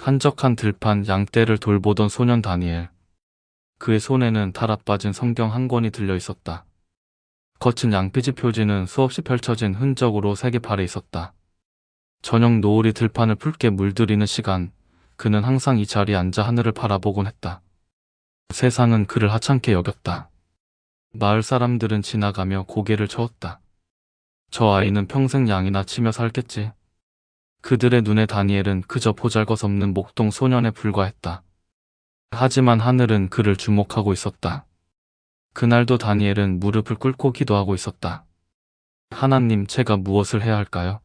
한적한 들판 양떼를 돌보던 소년 다니엘. 그의 손에는 달아빠진 성경 한 권이 들려 있었다. 거친 양피지 표지는 수없이 펼쳐진 흔적으로 색이 발해 있었다. 저녁 노을이 들판을 붉게 물들이는 시간, 그는 항상 이 자리에 앉아 하늘을 바라보곤 했다. 세상은 그를 하찮게 여겼다. 마을 사람들은 지나가며 고개를 저었다. 저 아이는 평생 양이나 치며 살겠지. 그들의 눈에 다니엘은 그저 보잘것없는 목동 소년에 불과했다. 하지만 하늘은 그를 주목하고 있었다. 그날도 다니엘은 무릎을 꿇고 기도하고 있었다. 하나님, 제가 무엇을 해야 할까요?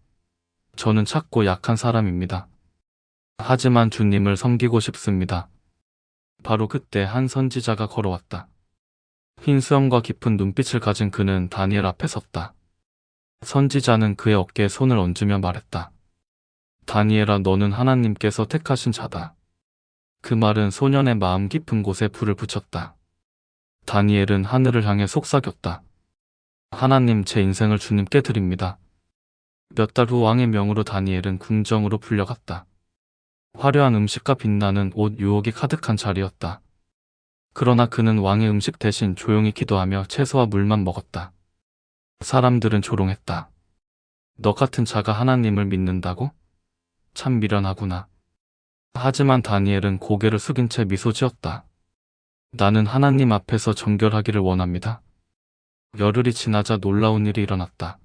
저는 작고 약한 사람입니다. 하지만 주님을 섬기고 싶습니다. 바로 그때 한 선지자가 걸어왔다. 흰 수염과 깊은 눈빛을 가진 그는 다니엘 앞에 섰다. 선지자는 그의 어깨에 손을 얹으며 말했다. 다니엘아, 너는 하나님께서 택하신 자다. 그 말은 소년의 마음 깊은 곳에 불을 붙였다. 다니엘은 하늘을 향해 속삭였다. 하나님, 제 인생을 주님께 드립니다. 몇 달 후 왕의 명으로 다니엘은 궁정으로 불려갔다. 화려한 음식과 빛나는 옷, 유혹이 가득한 자리였다. 그러나 그는 왕의 음식 대신 조용히 기도하며 채소와 물만 먹었다. 사람들은 조롱했다. 너 같은 자가 하나님을 믿는다고? 참 미련하구나. 하지만 다니엘은 고개를 숙인 채 미소 지었다. 나는 하나님 앞에서 정결하기를 원합니다. 열흘이 지나자 놀라운 일이 일어났다.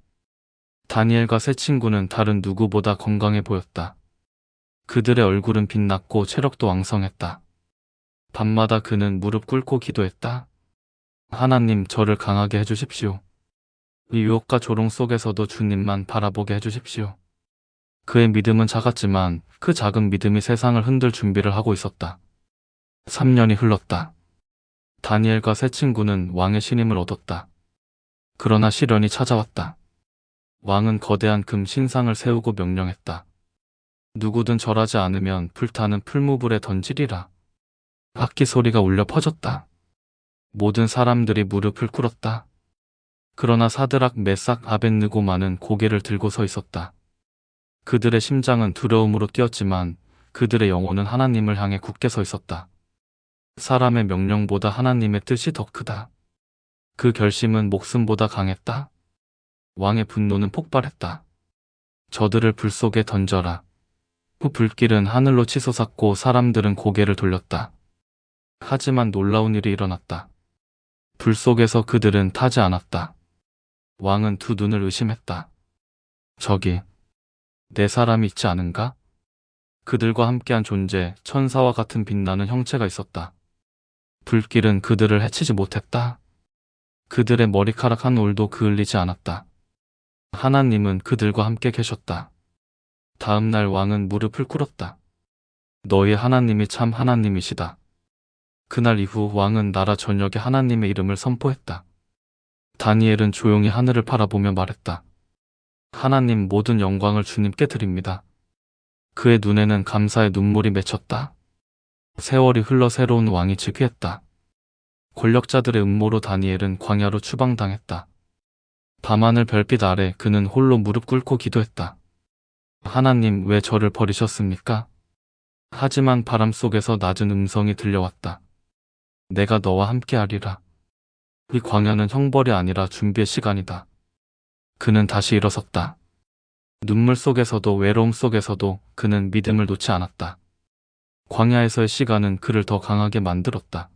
다니엘과 세 친구는 다른 누구보다 건강해 보였다. 그들의 얼굴은 빛났고 체력도 왕성했다. 밤마다 그는 무릎 꿇고 기도했다. 하나님, 저를 강하게 해주십시오. 이 유혹과 조롱 속에서도 주님만 바라보게 해주십시오. 그의 믿음은 작았지만 그 작은 믿음이 세상을 흔들 준비를 하고 있었다. 3년이 흘렀다. 다니엘과 세 친구는 왕의 신임을 얻었다. 그러나 시련이 찾아왔다. 왕은 거대한 금 신상을 세우고 명령했다. 누구든 절하지 않으면 불타는 풀무불에 던지리라. 악기 소리가 울려 퍼졌다. 모든 사람들이 무릎을 꿇었다. 그러나 사드락, 메삭, 아벳느고만은 고개를 들고 서 있었다. 그들의 심장은 두려움으로 뛰었지만 그들의 영혼은 하나님을 향해 굳게 서 있었다. 사람의 명령보다 하나님의 뜻이 더 크다. 그 결심은 목숨보다 강했다. 왕의 분노는 폭발했다. 저들을 불 속에 던져라. 그 불길은 하늘로 치솟았고 사람들은 고개를 돌렸다. 하지만 놀라운 일이 일어났다. 불 속에서 그들은 타지 않았다. 왕은 두 눈을 의심했다. 저기, 내 사람이 있지 않은가? 그들과 함께한 존재, 천사와 같은 빛나는 형체가 있었다. 불길은 그들을 해치지 못했다. 그들의 머리카락 한 올도 그을리지 않았다. 하나님은 그들과 함께 계셨다. 다음 날 왕은 무릎을 꿇었다. 너희 하나님이 참 하나님이시다. 그날 이후 왕은 나라 전역에 하나님의 이름을 선포했다. 다니엘은 조용히 하늘을 바라보며 말했다. 하나님, 모든 영광을 주님께 드립니다. 그의 눈에는 감사의 눈물이 맺혔다. 세월이 흘러 새로운 왕이 즉위했다. 권력자들의 음모로 다니엘은 광야로 추방당했다. 밤하늘 별빛 아래 그는 홀로 무릎 꿇고 기도했다. 하나님, 왜 저를 버리셨습니까? 하지만 바람 속에서 낮은 음성이 들려왔다. 내가 너와 함께하리라. 이 광야는 형벌이 아니라 준비의 시간이다. 그는 다시 일어섰다. 눈물 속에서도 외로움 속에서도 그는 믿음을 놓지 않았다. 광야에서의 시간은 그를 더 강하게 만들었다.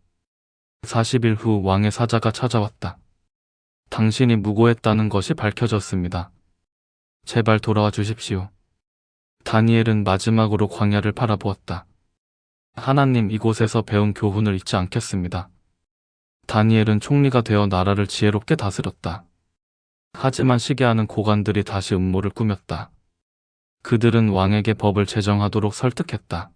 40일 후 왕의 사자가 찾아왔다. 당신이 무고했다는 것이 밝혀졌습니다. 제발 돌아와 주십시오. 다니엘은 마지막으로 광야를 바라보았다. 하나님, 이곳에서 배운 교훈을 잊지 않겠습니다. 다니엘은 총리가 되어 나라를 지혜롭게 다스렸다. 하지만 시기하는 고관들이 다시 음모를 꾸몄다. 그들은 왕에게 법을 제정하도록 설득했다.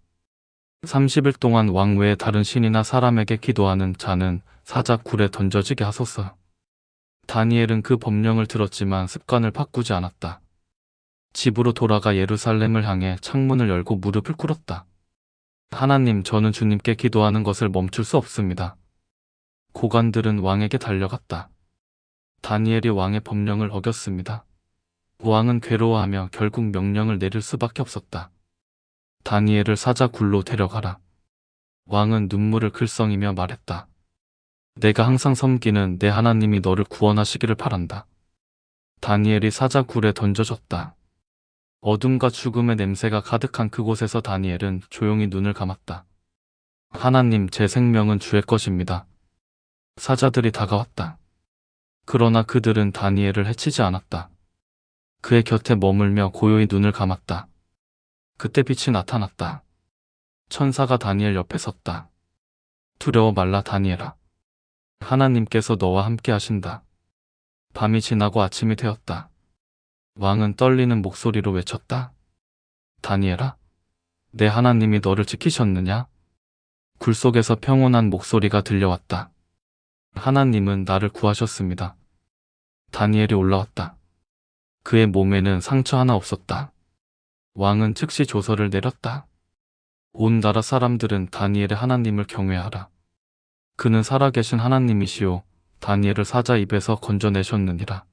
30일 동안 왕 외에 다른 신이나 사람에게 기도하는 자는 사자 굴에 던져지게 하소서. 다니엘은 그 법령을 들었지만 습관을 바꾸지 않았다. 집으로 돌아가 예루살렘을 향해 창문을 열고 무릎을 꿇었다. 하나님, 저는 주님께 기도하는 것을 멈출 수 없습니다. 고관들은 왕에게 달려갔다. 다니엘이 왕의 법령을 어겼습니다. 왕은 괴로워하며 결국 명령을 내릴 수밖에 없었다. 다니엘을 사자 굴로 데려가라. 왕은 눈물을 글썽이며 말했다. 내가 항상 섬기는 내 하나님이 너를 구원하시기를 바란다. 다니엘이 사자 굴에 던져졌다. 어둠과 죽음의 냄새가 가득한 그곳에서 다니엘은 조용히 눈을 감았다. 하나님, 제 생명은 주의 것입니다. 사자들이 다가왔다. 그러나 그들은 다니엘을 해치지 않았다. 그의 곁에 머물며 고요히 눈을 감았다. 그때 빛이 나타났다. 천사가 다니엘 옆에 섰다. 두려워 말라 다니엘아. 하나님께서 너와 함께 하신다. 밤이 지나고 아침이 되었다. 왕은 떨리는 목소리로 외쳤다. 다니엘아, 내 하나님이 너를 지키셨느냐? 굴 속에서 평온한 목소리가 들려왔다. 하나님은 나를 구하셨습니다. 다니엘이 올라왔다. 그의 몸에는 상처 하나 없었다. 왕은 즉시 조서를 내렸다. 온 나라 사람들은 다니엘의 하나님을 경외하라. 그는 살아계신 하나님이시오. 다니엘을 사자 입에서 건져내셨느니라.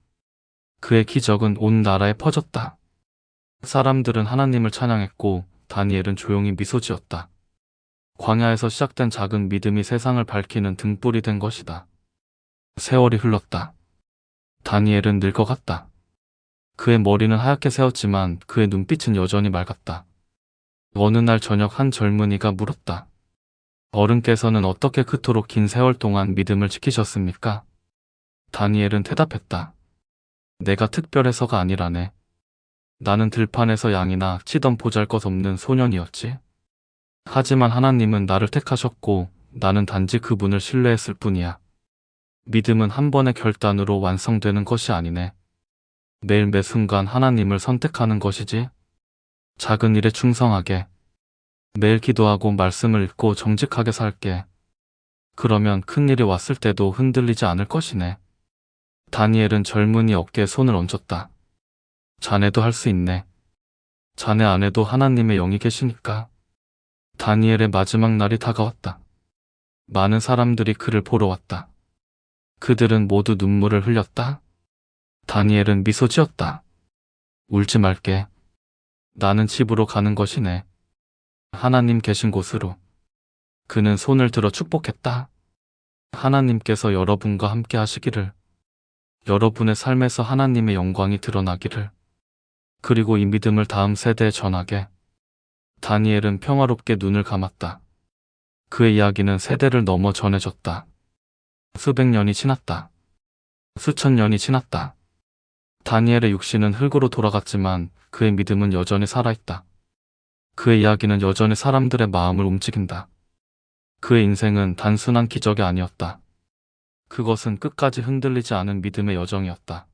그의 기적은 온 나라에 퍼졌다. 사람들은 하나님을 찬양했고 다니엘은 조용히 미소 지었다. 광야에서 시작된 작은 믿음이 세상을 밝히는 등불이 된 것이다. 세월이 흘렀다. 다니엘은 늙어갔다. 그의 머리는 하얗게 새었지만 그의 눈빛은 여전히 맑았다. 어느 날 저녁 한 젊은이가 물었다. 어른께서는 어떻게 그토록 긴 세월 동안 믿음을 지키셨습니까? 다니엘은 대답했다. 내가 특별해서가 아니라네. 나는 들판에서 양이나 치던 보잘것없는 소년이었지. 하지만 하나님은 나를 택하셨고 나는 단지 그분을 신뢰했을 뿐이야. 믿음은 한 번의 결단으로 완성되는 것이 아니네. 매일 매 순간 하나님을 선택하는 것이지. 작은 일에 충성하게. 매일 기도하고 말씀을 읽고 정직하게 살게. 그러면 큰 일이 왔을 때도 흔들리지 않을 것이네. 다니엘은 젊은이 어깨에 손을 얹었다. 자네도 할 수 있네. 자네 안에도 하나님의 영이 계시니까. 다니엘의 마지막 날이 다가왔다. 많은 사람들이 그를 보러 왔다. 그들은 모두 눈물을 흘렸다. 다니엘은 미소 지었다. 울지 말게. 나는 집으로 가는 것이네. 하나님 계신 곳으로. 그는 손을 들어 축복했다. 하나님께서 여러분과 함께 하시기를. 여러분의 삶에서 하나님의 영광이 드러나기를. 그리고 이 믿음을 다음 세대에 전하게. 다니엘은 평화롭게 눈을 감았다. 그의 이야기는 세대를 넘어 전해졌다. 수백 년이 지났다. 수천 년이 지났다. 다니엘의 육신은 흙으로 돌아갔지만 그의 믿음은 여전히 살아있다. 그의 이야기는 여전히 사람들의 마음을 움직인다. 그의 인생은 단순한 기적이 아니었다. 그것은 끝까지 흔들리지 않은 믿음의 여정이었다.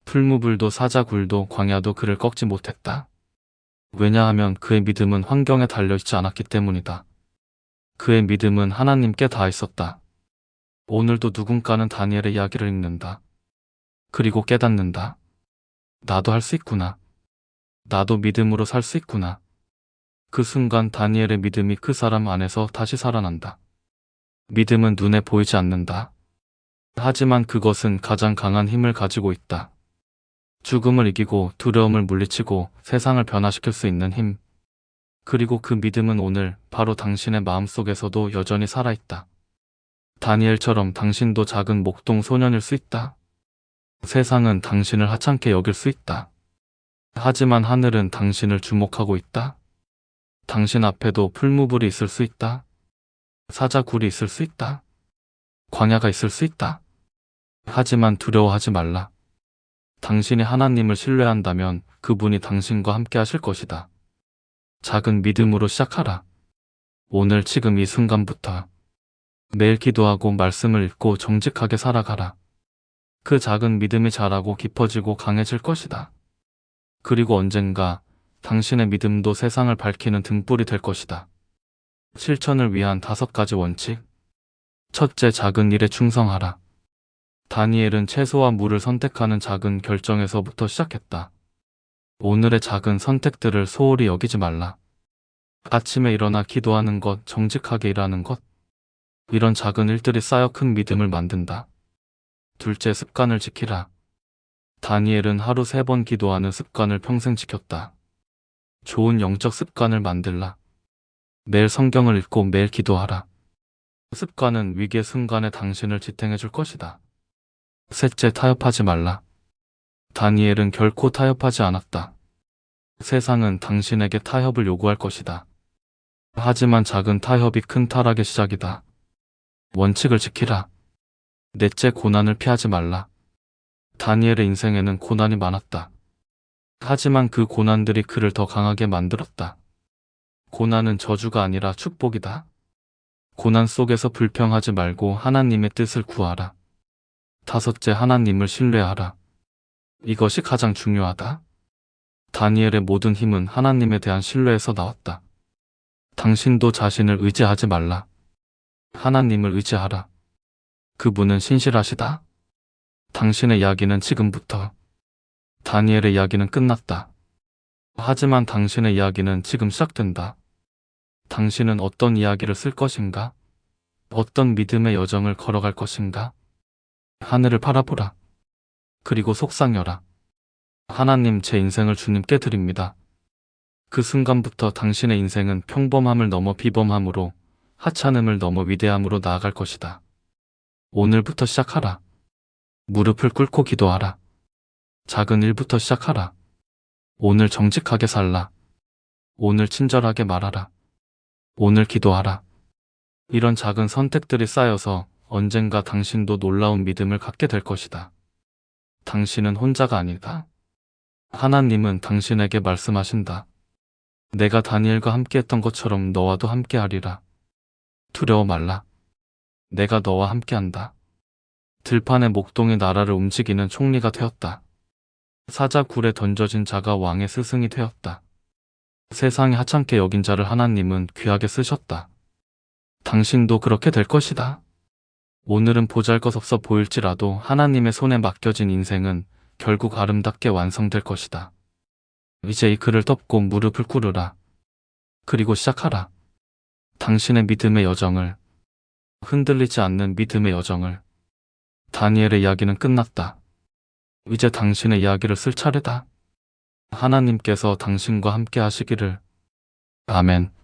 풀무불도 사자굴도 광야도 그를 꺾지 못했다. 왜냐하면 그의 믿음은 환경에 달려있지 않았기 때문이다. 그의 믿음은 하나님께 닿아 있었다. 오늘도 누군가는 다니엘의 이야기를 읽는다. 그리고 깨닫는다. 나도 할 수 있구나. 나도 믿음으로 살 수 있구나. 그 순간 다니엘의 믿음이 그 사람 안에서 다시 살아난다. 믿음은 눈에 보이지 않는다. 하지만 그것은 가장 강한 힘을 가지고 있다. 죽음을 이기고 두려움을 물리치고 세상을 변화시킬 수 있는 힘. 그리고 그 믿음은 오늘 바로 당신의 마음속에서도 여전히 살아있다. 다니엘처럼 당신도 작은 목동 소년일 수 있다. 세상은 당신을 하찮게 여길 수 있다. 하지만 하늘은 당신을 주목하고 있다. 당신 앞에도 풀무불이 있을 수 있다. 사자굴이 있을 수 있다. 광야가 있을 수 있다. 하지만 두려워하지 말라. 당신이 하나님을 신뢰한다면 그분이 당신과 함께 하실 것이다. 작은 믿음으로 시작하라. 오늘 지금 이 순간부터 매일 기도하고 말씀을 읽고 정직하게 살아가라. 그 작은 믿음이 자라고 깊어지고 강해질 것이다. 그리고 언젠가 당신의 믿음도 세상을 밝히는 등불이 될 것이다. 실천을 위한 5가지 원칙. 첫째, 작은 일에 충성하라. 다니엘은 채소와 물을 선택하는 작은 결정에서부터 시작했다. 오늘의 작은 선택들을 소홀히 여기지 말라. 아침에 일어나 기도하는 것, 정직하게 일하는 것. 이런 작은 일들이 쌓여 큰 믿음을 만든다. 둘째, 습관을 지키라. 다니엘은 하루 3번 기도하는 습관을 평생 지켰다. 좋은 영적 습관을 만들라. 매일 성경을 읽고 매일 기도하라. 습관은 위기의 순간에 당신을 지탱해 줄 것이다. 셋째, 타협하지 말라. 다니엘은 결코 타협하지 않았다. 세상은 당신에게 타협을 요구할 것이다. 하지만 작은 타협이 큰 타락의 시작이다. 원칙을 지키라. 넷째, 고난을 피하지 말라. 다니엘의 인생에는 고난이 많았다. 하지만 그 고난들이 그를 더 강하게 만들었다. 고난은 저주가 아니라 축복이다. 고난 속에서 불평하지 말고 하나님의 뜻을 구하라. 다섯째, 하나님을 신뢰하라. 이것이 가장 중요하다. 다니엘의 모든 힘은 하나님에 대한 신뢰에서 나왔다. 당신도 자신을 의지하지 말라. 하나님을 의지하라. 그분은 신실하시다. 당신의 이야기는 지금부터. 다니엘의 이야기는 끝났다. 하지만 당신의 이야기는 지금 시작된다. 당신은 어떤 이야기를 쓸 것인가? 어떤 믿음의 여정을 걸어갈 것인가? 하늘을 바라보라. 그리고 속상여라. 하나님, 제 인생을 주님께 드립니다. 그 순간부터 당신의 인생은 평범함을 넘어 비범함으로, 하찮음을 넘어 위대함으로 나아갈 것이다. 오늘부터 시작하라. 무릎을 꿇고 기도하라. 작은 일부터 시작하라. 오늘 정직하게 살라. 오늘 친절하게 말하라. 오늘 기도하라. 이런 작은 선택들이 쌓여서 언젠가 당신도 놀라운 믿음을 갖게 될 것이다. 당신은 혼자가 아니다. 하나님은 당신에게 말씀하신다. 내가 다니엘과 함께했던 것처럼 너와도 함께하리라. 두려워 말라. 내가 너와 함께한다. 들판의 목동이 나라를 움직이는 총리가 되었다. 사자굴에 던져진 자가 왕의 스승이 되었다. 세상에 하찮게 여긴 자를 하나님은 귀하게 쓰셨다. 당신도 그렇게 될 것이다. 오늘은 보잘것없어 보일지라도 하나님의 손에 맡겨진 인생은 결국 아름답게 완성될 것이다. 이제 이 글을 덮고 무릎을 꿇으라. 그리고 시작하라. 당신의 믿음의 여정을, 흔들리지 않는 믿음의 여정을. 다니엘의 이야기는 끝났다. 이제 당신의 이야기를 쓸 차례다. 하나님께서 당신과 함께 하시기를. 아멘.